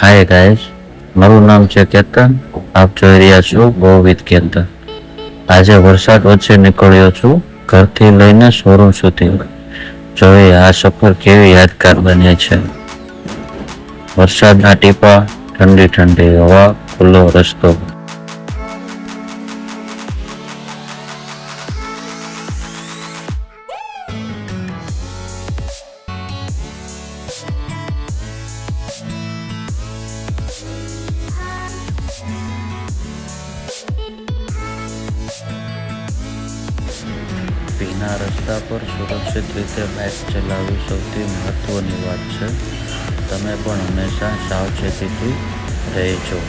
Hi guys, મારું નામ છે કેતન. આપ જોઈ રહ્યા છો GoWithKetan. આજે વરસાદ વચ્ચે નીકળ્યો છું, ઘરથી લઈને શોરૂમ સુધી. જોઈએ આ સફર કેવી યાદગાર બને છે. વરસાદના ટીપા, ઠંડી ઠંડી હવા, ખુલ્લો રસ્તો. ભીના રસ્તા પર સુરક્ષિત રીતે બાઇક ચલાવવી સૌથી મહત્વની વાત છે. તમે પણ હંમેશા સાવચેતીથી રહેજો.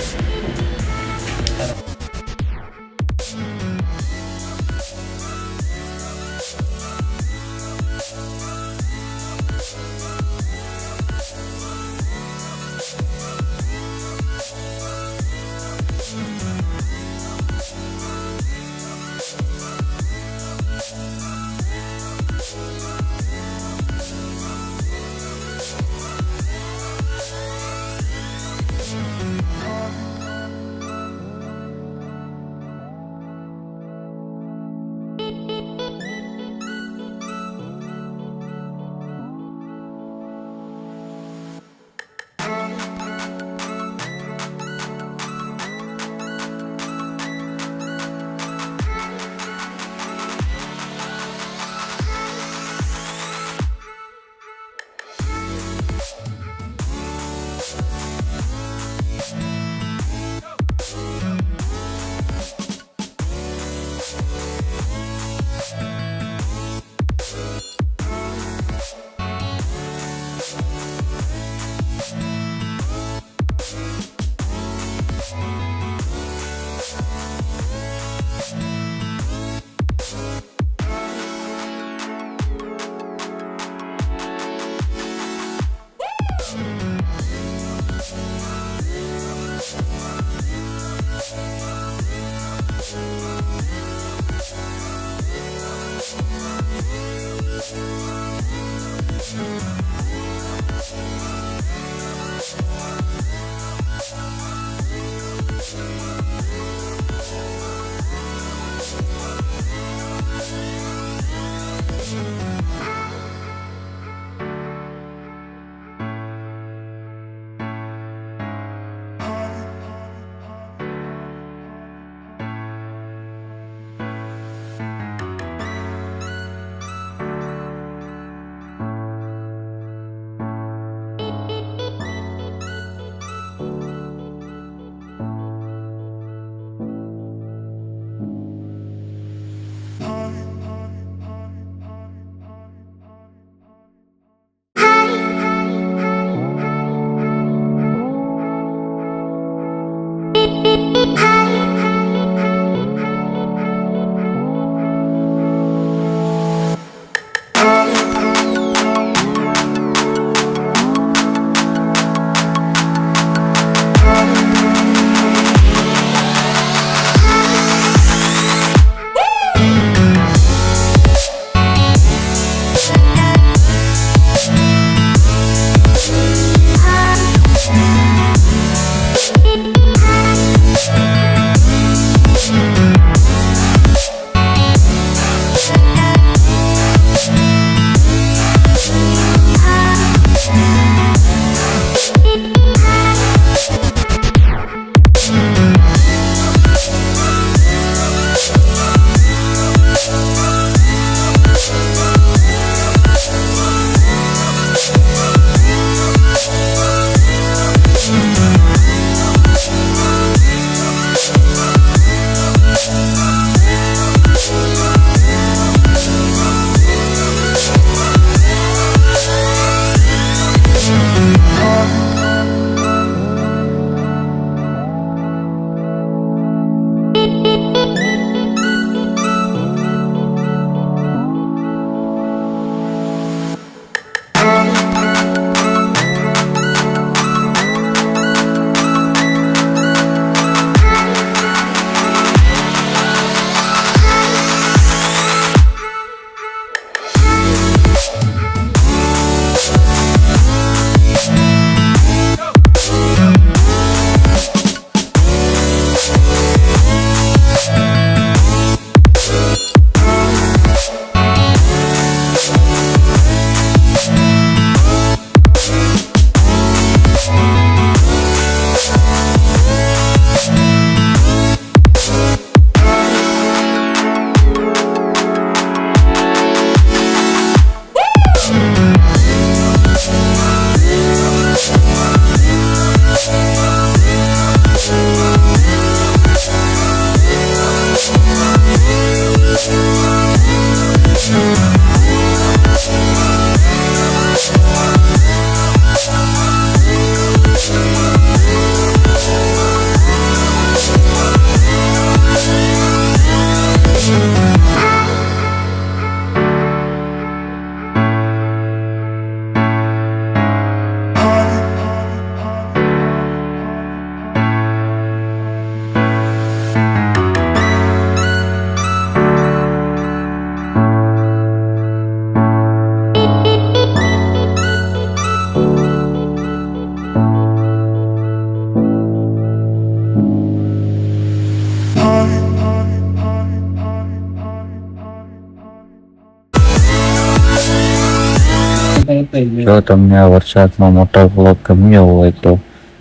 જો તમને આ વરસાદમાં મોટો વ્લોગ ગમ્યો હોય તો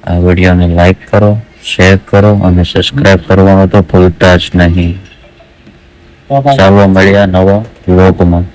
આ વિડીયોને લાઈક કરો, શેર કરો અને સબસ્ક્રાઇબ કરવાનું તો ભૂલતા જ નહીં. ચાલો મળ્યા નવા વ્લોગમાં.